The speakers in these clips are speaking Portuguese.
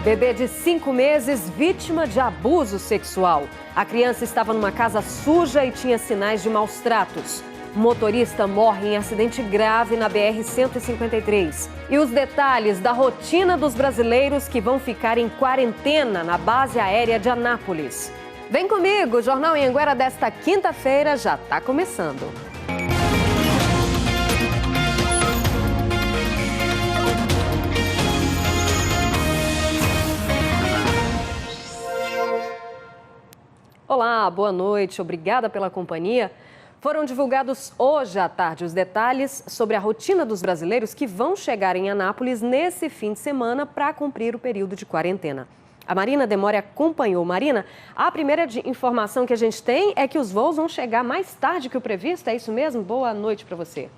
Bebê de 5 meses, vítima de abuso sexual. A criança estava numa casa suja e tinha sinais de maus tratos. O motorista morre em acidente grave na BR-153. E os detalhes da rotina dos brasileiros que vão ficar em quarentena na base aérea de Anápolis. Vem comigo, o Jornal Anhanguera desta quinta-feira já está começando. Olá, boa noite, obrigada pela companhia. Foram divulgados hoje à tarde os detalhes sobre a rotina dos brasileiros que vão chegar em Anápolis nesse fim de semana para cumprir o período de quarentena. A Marina Demore acompanhou. Marina, a primeira informação que a gente tem é que os voos vão chegar mais tarde que o previsto, é isso mesmo? Boa noite para você.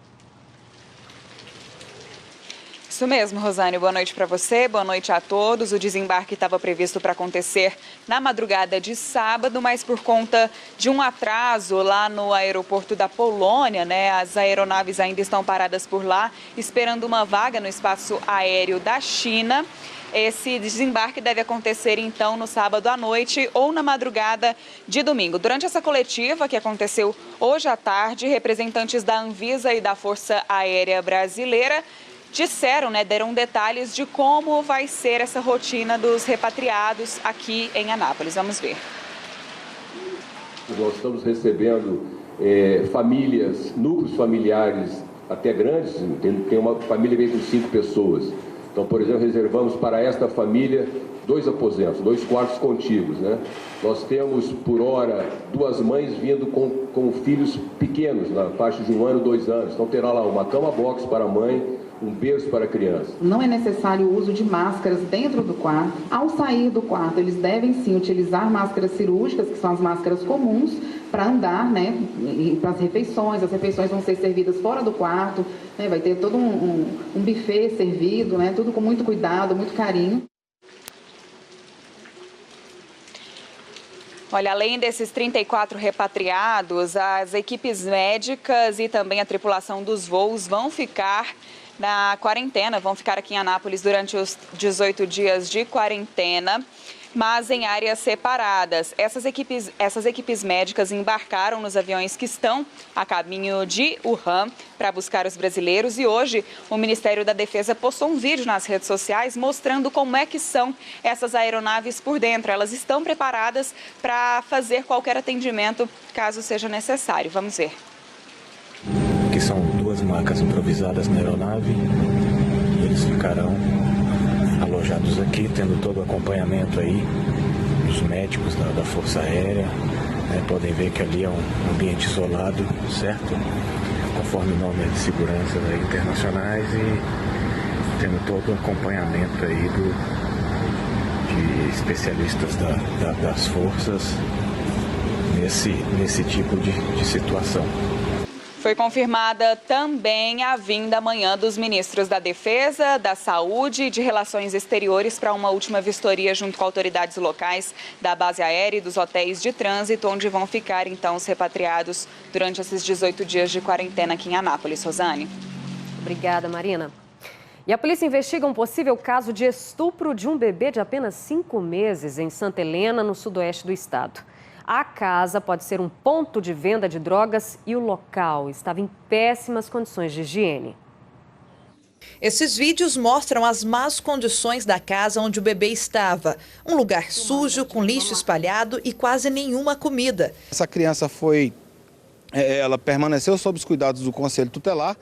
Isso mesmo, Rosane. Boa noite para você, boa noite a todos. O desembarque estava previsto para acontecer na madrugada de sábado, mas por conta de um atraso lá no aeroporto da Polônia, as aeronaves ainda estão paradas por lá, esperando uma vaga no espaço aéreo da China. Esse desembarque deve acontecer, então, no sábado à noite ou na madrugada de domingo. Durante essa coletiva que aconteceu hoje à tarde, representantes da Anvisa e da Força Aérea Brasileira deram detalhes de como vai ser essa rotina dos repatriados aqui em Anápolis. Vamos ver. Nós estamos recebendo famílias, núcleos familiares até grandes, tem uma família que vem com 5 pessoas. Então, por exemplo, reservamos para esta família 2 aposentos, 2 quartos contíguos, Nós temos, por hora, 2 mães vindo com filhos pequenos, na faixa de 1 ano, 2 anos. Então, terá lá uma cama-box para a mãe, um berço para a criança. Não é necessário o uso de máscaras dentro do quarto. Ao sair do quarto, eles devem sim utilizar máscaras cirúrgicas, que são as máscaras comuns, para andar, e para as refeições. As refeições vão ser servidas fora do quarto, vai ter todo um buffet servido, tudo com muito cuidado, muito carinho. Olha, além desses 34 repatriados, as equipes médicas e também a tripulação dos voos vão ficar na quarentena, vão ficar aqui em Anápolis durante os 18 dias de quarentena, mas em áreas separadas. Essas equipes médicas embarcaram nos aviões que estão a caminho de Wuhan para buscar os brasileiros e hoje o Ministério da Defesa postou um vídeo nas redes sociais mostrando como é que são essas aeronaves por dentro. Elas estão preparadas para fazer qualquer atendimento caso seja necessário. Vamos ver. Que são 2 macas improvisadas na aeronave. Eles ficarão alojados aqui, tendo todo o acompanhamento aí dos médicos da Força Aérea. Podem ver que ali é um ambiente isolado, certo? Conforme normas de segurança internacionais e tendo todo o acompanhamento aí de especialistas das forças nesse tipo de situação. Foi confirmada também a vinda amanhã dos ministros da Defesa, da Saúde e de Relações Exteriores para uma última vistoria junto com autoridades locais da base aérea e dos hotéis de trânsito, onde vão ficar então os repatriados durante esses 18 dias de quarentena aqui em Anápolis. Rosane. Obrigada, Marina. E a polícia investiga um possível caso de estupro de um bebê de apenas 5 meses em Santa Helena, no sudoeste do estado. A casa pode ser um ponto de venda de drogas e o local estava em péssimas condições de higiene. Esses vídeos mostram as más condições da casa onde o bebê estava. Um lugar sujo, com lixo espalhado e quase nenhuma comida. Essa criança ela permaneceu sob os cuidados do Conselho Tutelar.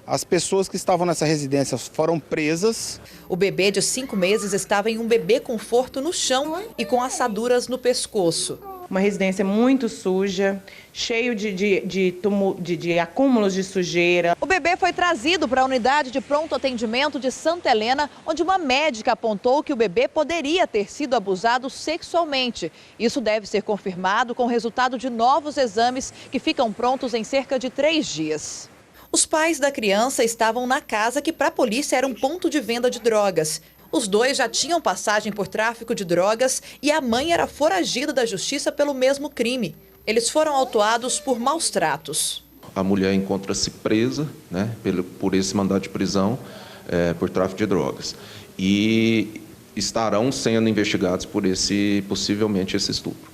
As pessoas que estavam nessa residência foram presas. O bebê de 5 meses estava em um bebê conforto no chão e com assaduras no pescoço. Uma residência muito suja, cheio de acúmulos de sujeira. O bebê foi trazido para a unidade de pronto atendimento de Santa Helena, onde uma médica apontou que o bebê poderia ter sido abusado sexualmente. Isso deve ser confirmado com o resultado de novos exames que ficam prontos em cerca de 3 dias. Os pais da criança estavam na casa que para a polícia era um ponto de venda de drogas. Os 2 já tinham passagem por tráfico de drogas e a mãe era foragida da justiça pelo mesmo crime. Eles foram autuados por maus tratos. A mulher encontra-se presa, por esse mandado de prisão por tráfico de drogas. E estarão sendo investigados por possivelmente esse estupro.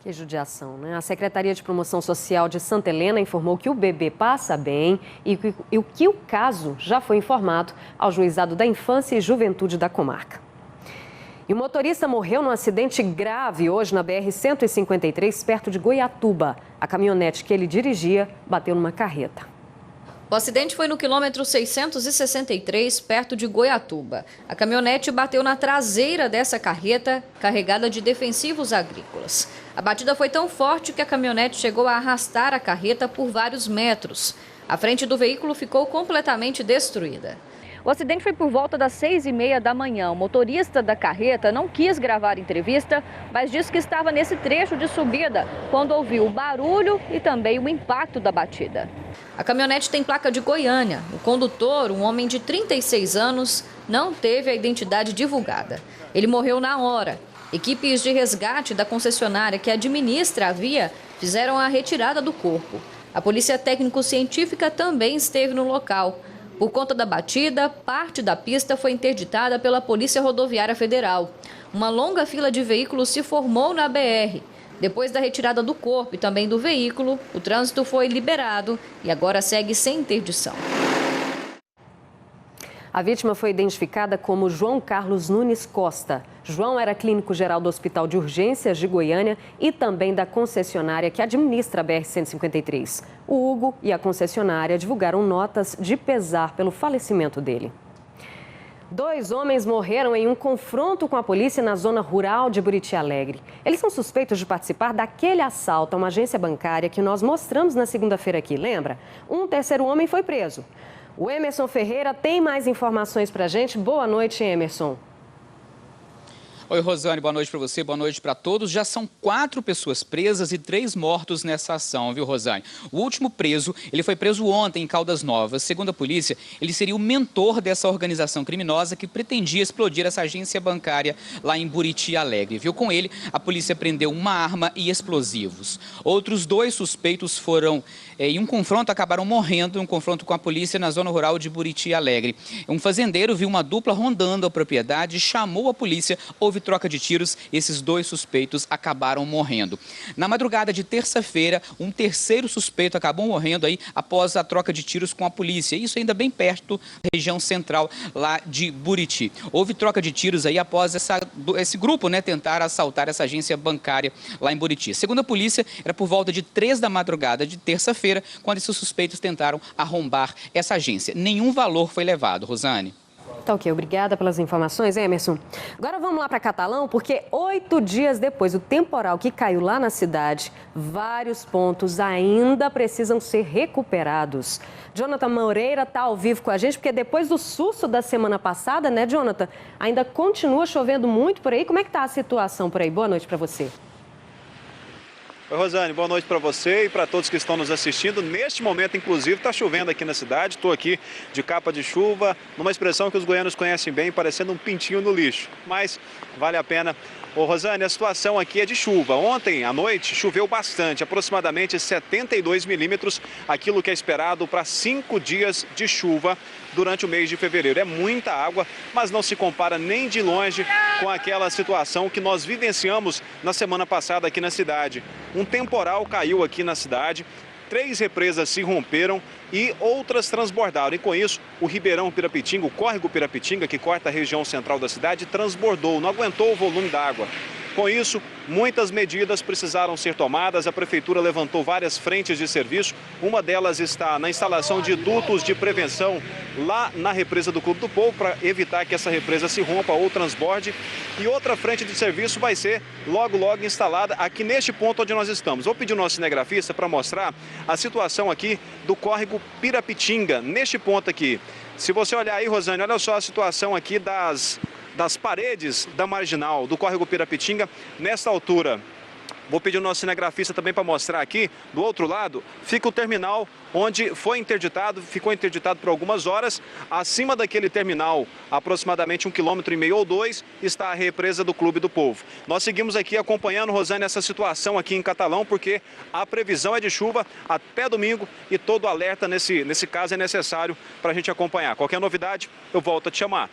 Que judiação, né? A Secretaria de Promoção Social de Santa Helena informou que o bebê passa bem e que o caso já foi informado ao Juizado da Infância e Juventude da comarca. E o motorista morreu num acidente grave hoje na BR-153, perto de Goiatuba. A caminhonete que ele dirigia bateu numa carreta. O acidente foi no quilômetro 663, perto de Goiatuba. A caminhonete bateu na traseira dessa carreta, carregada de defensivos agrícolas. A batida foi tão forte que a caminhonete chegou a arrastar a carreta por vários metros. A frente do veículo ficou completamente destruída. O acidente foi por volta das 6h30 da manhã. O motorista da carreta não quis gravar entrevista, mas disse que estava nesse trecho de subida quando ouviu o barulho e também o impacto da batida. A caminhonete tem placa de Goiânia. O condutor, um homem de 36 anos, não teve a identidade divulgada. Ele morreu na hora. Equipes de resgate da concessionária que administra a via fizeram a retirada do corpo. A polícia técnico-científica também esteve no local. Por conta da batida, parte da pista foi interditada pela Polícia Rodoviária Federal. Uma longa fila de veículos se formou na BR. Depois da retirada do corpo e também do veículo, o trânsito foi liberado e agora segue sem interdição. A vítima foi identificada como João Carlos Nunes Costa. João era clínico geral do Hospital de Urgências de Goiânia e também da concessionária que administra a BR-153. O Hugo e a concessionária divulgaram notas de pesar pelo falecimento dele. 2 homens morreram em um confronto com a polícia na zona rural de Buriti Alegre. Eles são suspeitos de participar daquele assalto a uma agência bancária que nós mostramos na segunda-feira aqui, lembra? Um terceiro homem foi preso. O Emerson Ferreira tem mais informações para a gente. Boa noite, Emerson. Oi, Rosane, boa noite para você, boa noite para todos. Já são 4 pessoas presas e 3 mortos nessa ação, viu, Rosane? O último preso, ele foi preso ontem em Caldas Novas. Segundo a polícia, ele seria o mentor dessa organização criminosa que pretendia explodir essa agência bancária lá em Buriti Alegre, viu? Com ele, a polícia prendeu uma arma e explosivos. Outros 2 suspeitos foram, em um confronto, acabaram morrendo em um confronto com a polícia na zona rural de Buriti Alegre. Um fazendeiro viu uma dupla rondando a propriedade, chamou a polícia, houve troca de tiros, esses 2 suspeitos acabaram morrendo. Na madrugada de terça-feira, um terceiro suspeito acabou morrendo aí após a troca de tiros com a polícia, isso ainda bem perto da região central lá de Buriti. Houve troca de tiros aí após esse grupo, né, tentar assaltar essa agência bancária lá em Buriti. Segundo a polícia, era por volta de 3 da madrugada de terça-feira, quando esses suspeitos tentaram arrombar essa agência. Nenhum valor foi levado, Rosane. Tá ok, obrigada pelas informações, Emerson. Agora vamos lá para Catalão, porque 8 dias depois do temporal que caiu lá na cidade, vários pontos ainda precisam ser recuperados. Jonathan Moreira está ao vivo com a gente, porque depois do susto da semana passada, né, Jonathan, ainda continua chovendo muito por aí. Como é que está a situação por aí? Boa noite para você. Oi, Rosane, boa noite para você e para todos que estão nos assistindo. Neste momento, inclusive, está chovendo aqui na cidade. Estou aqui de capa de chuva, numa expressão que os goianos conhecem bem, parecendo um pintinho no lixo. Mas vale a pena. Ô, Rosane, a situação aqui é de chuva. Ontem à noite choveu bastante, aproximadamente 72 milímetros, aquilo que é esperado para 5 dias de chuva durante o mês de fevereiro. É muita água, mas não se compara nem de longe com aquela situação que nós vivenciamos na semana passada aqui na cidade. Um temporal caiu aqui na cidade, 3 represas se romperam e outras transbordaram. E com isso, o Ribeirão Pirapitinga, o córrego Pirapitinga, que corta a região central da cidade, transbordou, não aguentou o volume da água. Com isso, muitas medidas precisaram ser tomadas. A prefeitura levantou várias frentes de serviço. Uma delas está na instalação de dutos de prevenção lá na represa do Clube do Povo, para evitar que essa represa se rompa ou transborde. E outra frente de serviço vai ser logo instalada aqui neste ponto onde nós estamos. Vou pedir ao nosso cinegrafista para mostrar a situação aqui do córrego Pirapitinga, neste ponto aqui. Se você olhar aí, Rosane, olha só a situação aqui das paredes da marginal do córrego Pirapitinga nesta altura. Vou pedir ao nosso cinegrafista também para mostrar aqui, do outro lado, fica o terminal onde ficou interditado por algumas horas. Acima daquele terminal, aproximadamente 1,5 km ou 2, está a represa do Clube do Povo. Nós seguimos aqui acompanhando, Rosane, essa situação aqui em Catalão, porque a previsão é de chuva até domingo e todo alerta nesse caso é necessário para a gente acompanhar. Qualquer novidade, eu volto a te chamar.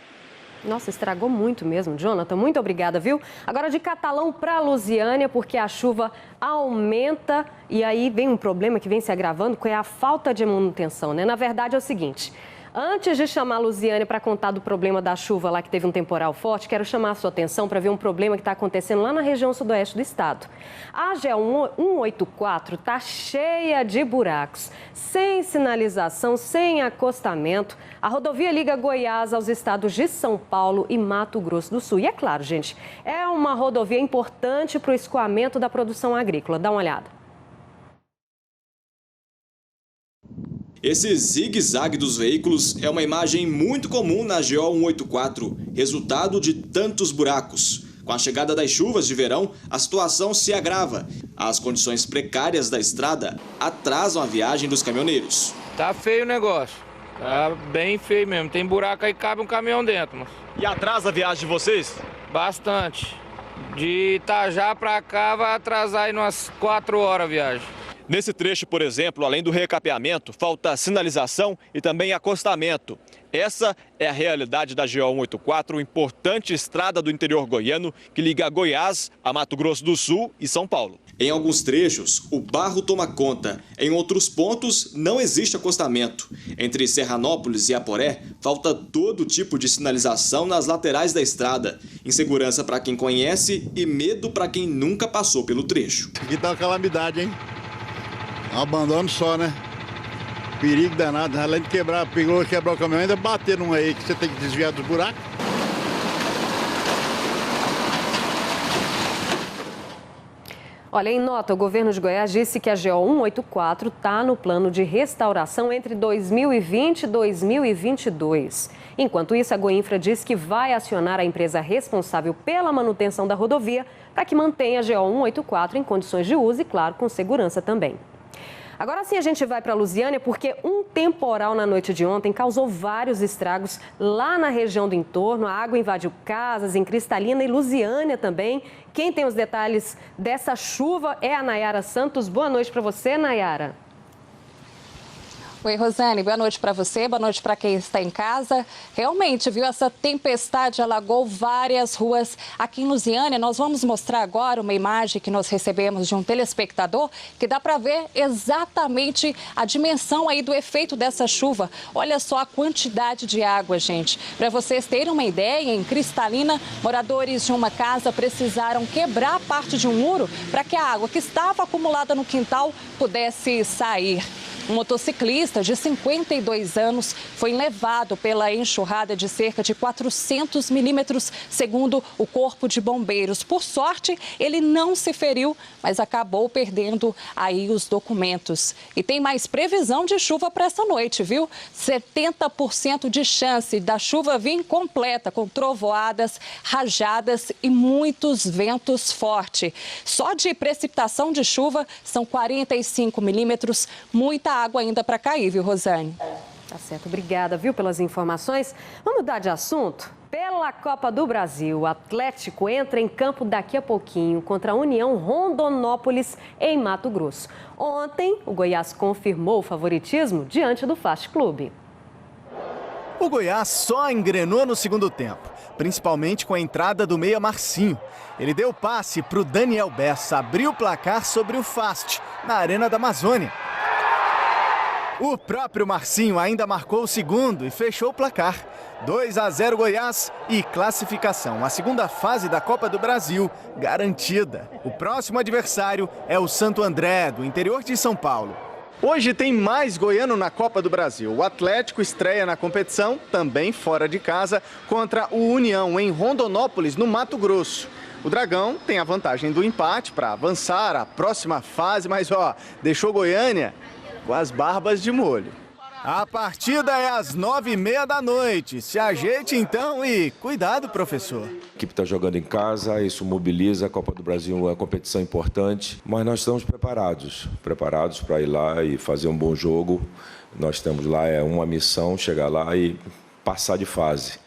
Nossa, estragou muito mesmo, Jonathan. Muito obrigada, viu? Agora de Catalão para Lusiânia, porque a chuva aumenta e aí vem um problema que vem se agravando, que é a falta de manutenção, né? Na verdade é o seguinte... Antes de chamar a Lusiânia para contar do problema da chuva lá que teve um temporal forte, quero chamar a sua atenção para ver um problema que está acontecendo lá na região sudoeste do estado. A GO 184 está cheia de buracos, sem sinalização, sem acostamento. A rodovia liga Goiás aos estados de São Paulo e Mato Grosso do Sul. E é claro, gente, é uma rodovia importante para o escoamento da produção agrícola. Dá uma olhada. Esse zigue-zague dos veículos é uma imagem muito comum na GO 184, resultado de tantos buracos. Com a chegada das chuvas de verão, a situação se agrava. As condições precárias da estrada atrasam a viagem dos caminhoneiros. Tá feio o negócio, tá bem feio mesmo. Tem buraco aí, cabe um caminhão dentro. Mas... E atrasa a viagem de vocês? Bastante. De Itajá pra cá vai atrasar aí umas 4 horas a viagem. Nesse trecho, por exemplo, além do recapeamento, falta sinalização e também acostamento. Essa é a realidade da GO 184, importante estrada do interior goiano que liga Goiás a Mato Grosso do Sul e São Paulo. Em alguns trechos, o barro toma conta. Em outros pontos, não existe acostamento. Entre Serranópolis e Aporé, falta todo tipo de sinalização nas laterais da estrada. Insegurança para quem conhece e medo para quem nunca passou pelo trecho. Aqui tá uma calamidade, hein? Um abandono só, né? Perigo danado. Além de quebrar o caminhão, ainda bater num aí que você tem que desviar dos buracos. Olha, em nota, o governo de Goiás disse que a GO 184 está no plano de restauração entre 2020 e 2022. Enquanto isso, a Goinfra diz que vai acionar a empresa responsável pela manutenção da rodovia para que mantenha a GO 184 em condições de uso e, claro, com segurança também. Agora sim a gente vai para Lusiânia porque um temporal na noite de ontem causou vários estragos lá na região do entorno. A água invadiu casas em Cristalina e Lusiânia também. Quem tem os detalhes dessa chuva é a Nayara Santos. Boa noite para você, Nayara. Oi, Rosane, boa noite para você, boa noite para quem está em casa. Realmente, viu, essa tempestade alagou várias ruas aqui em Lusiânia. Nós vamos mostrar agora uma imagem que nós recebemos de um telespectador que dá para ver exatamente a dimensão aí do efeito dessa chuva. Olha só a quantidade de água, gente. Para vocês terem uma ideia, em Cristalina, moradores de uma casa precisaram quebrar parte de um muro para que a água que estava acumulada no quintal pudesse sair. Um motociclista de 52 anos foi levado pela enxurrada de cerca de 400 milímetros, segundo o Corpo de Bombeiros. Por sorte, ele não se feriu, mas acabou perdendo aí os documentos. E tem mais previsão de chuva para essa noite, viu? 70% de chance da chuva vir completa, com trovoadas, rajadas e muitos ventos fortes. Só de precipitação de chuva são 45 milímetros, muita água ainda para cair, viu, Rosane? Tá certo, obrigada, viu, pelas informações. Vamos mudar de assunto? Pela Copa do Brasil, o Atlético entra em campo daqui a pouquinho contra a União Rondonópolis, em Mato Grosso. Ontem, o Goiás confirmou o favoritismo diante do Fast Clube. O Goiás só engrenou no segundo tempo, principalmente com a entrada do meia Marcinho. Ele deu passe para o Daniel Bessa abrir o placar sobre o Fast, na Arena da Amazônia. O próprio Marcinho ainda marcou o segundo e fechou o placar. 2-0 Goiás e classificação. A segunda fase da Copa do Brasil garantida. O próximo adversário é o Santo André, do interior de São Paulo. Hoje tem mais goiano na Copa do Brasil. O Atlético estreia na competição, também fora de casa, contra o União, em Rondonópolis, no Mato Grosso. O Dragão tem a vantagem do empate para avançar à próxima fase, mas deixou Goiânia com as barbas de molho. A partida é às 9h30 da noite. Se ajeite então e cuidado, professor. A equipe está jogando em casa, isso mobiliza. A Copa do Brasil é uma competição importante, mas nós estamos preparados para ir lá e fazer um bom jogo. Nós temos lá uma missão, chegar lá e passar de fase.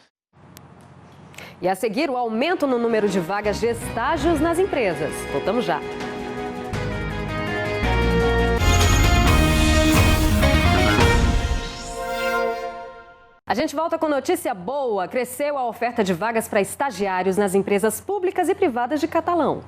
E a seguir, o aumento no número de vagas de estágios nas empresas. Voltamos já. A gente volta com notícia boa. Cresceu a oferta de vagas para estagiários nas empresas públicas e privadas de Catalão.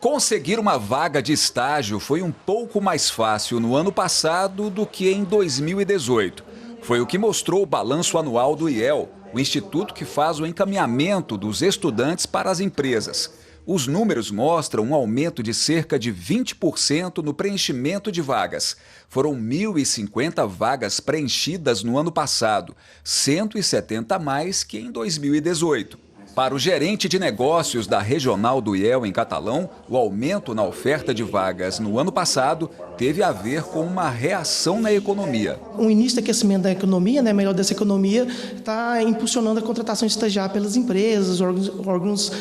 Conseguir uma vaga de estágio foi um pouco mais fácil no ano passado do que em 2018. Foi o que mostrou o balanço anual do IEL, o instituto que faz o encaminhamento dos estudantes para as empresas. Os números mostram um aumento de cerca de 20% no preenchimento de vagas. Foram 1.050 vagas preenchidas no ano passado, 170 a mais que em 2018. Para o gerente de negócios da regional do IEL em Catalão, o aumento na oferta de vagas no ano passado teve a ver com uma reação na economia. O início do aquecimento da economia, melhor dessa economia, está impulsionando a contratação de estagiário pelas empresas, órgãos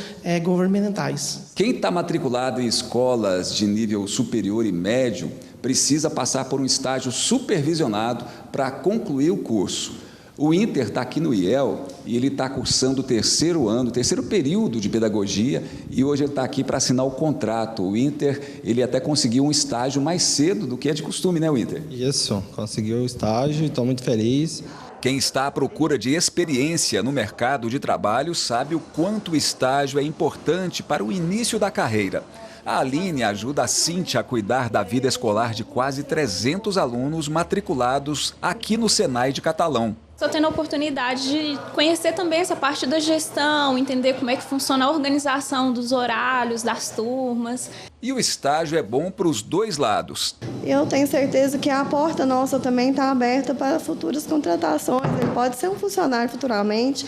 governamentais. Quem está matriculado em escolas de nível superior e médio precisa passar por um estágio supervisionado para concluir o curso. O Inter está aqui no IEL e ele está cursando o terceiro período de pedagogia, e hoje ele está aqui para assinar o contrato. O Inter, ele até conseguiu um estágio mais cedo do que é de costume, né, Inter? Isso, conseguiu o estágio e estou muito feliz. Quem está à procura de experiência no mercado de trabalho sabe o quanto o estágio é importante para o início da carreira. A Aline ajuda a Cíntia a cuidar da vida escolar de quase 300 alunos matriculados aqui no Senai de Catalão. Estou tendo a oportunidade de conhecer também essa parte da gestão, entender como é que funciona a organização dos horários, das turmas. E o estágio é bom para os dois lados. Eu tenho certeza que a porta nossa também está aberta para futuras contratações. Ele pode ser um funcionário futuramente.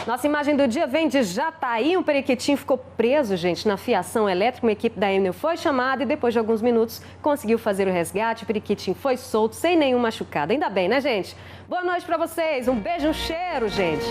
Nossa imagem do dia vem de Jataí. Um periquitinho ficou preso, gente, na fiação elétrica. Uma equipe da Enel foi chamada e depois de alguns minutos conseguiu fazer o resgate. O periquitinho foi solto sem nenhum machucado. Ainda bem, né, gente? Boa noite para vocês. Um beijo, um cheiro, gente.